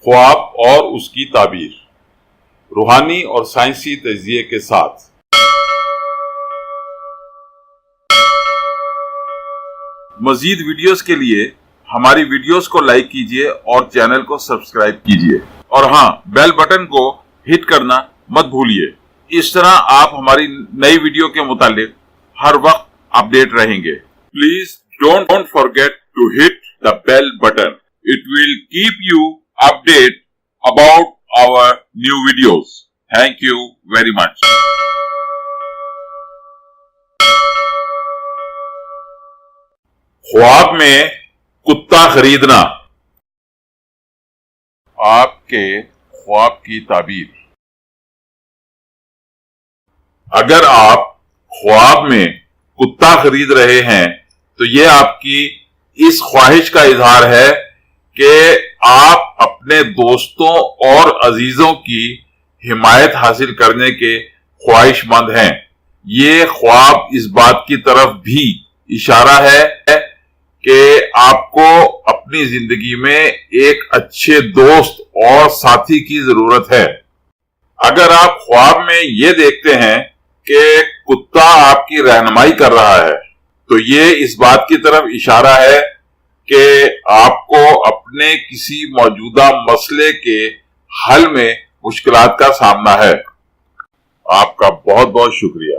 خواب اور اس کی تعبیر، روحانی اور سائنسی تجزیے کے ساتھ۔ مزید ویڈیوز کے لیے ہماری ویڈیوز کو لائک کیجیے اور چینل کو سبسکرائب کیجیے، اور ہاں، بیل بٹن کو ہٹ کرنا مت بھولیے۔ اس طرح آپ ہماری نئی ویڈیو کے متعلق ہر وقت اپڈیٹ رہیں گے۔ Please don't forget to hit the bell button. It will keep you updated about our new videos. Thank you very much. خواب میں کتا خریدنا، آپ کے خواب کی تعبیر۔ اگر آپ خواب میں کتا خرید رہے ہیں تو یہ آپ کی اس خواہش کا اظہار ہے کہ آپ اپنے دوستوں اور عزیزوں کی حمایت حاصل کرنے کے خواہش مند ہیں۔ یہ خواب اس بات کی طرف بھی اشارہ ہے کہ آپ کو اپنی زندگی میں ایک اچھے دوست اور ساتھی کی ضرورت ہے۔ اگر آپ خواب میں یہ دیکھتے ہیں کہ کتا آپ کی رہنمائی کر رہا ہے تو یہ اس بات کی طرف اشارہ ہے کہ آپ کو اپنے کسی موجودہ مسئلے کے حل میں مشکلات کا سامنا ہے۔ آپ کا بہت بہت شکریہ۔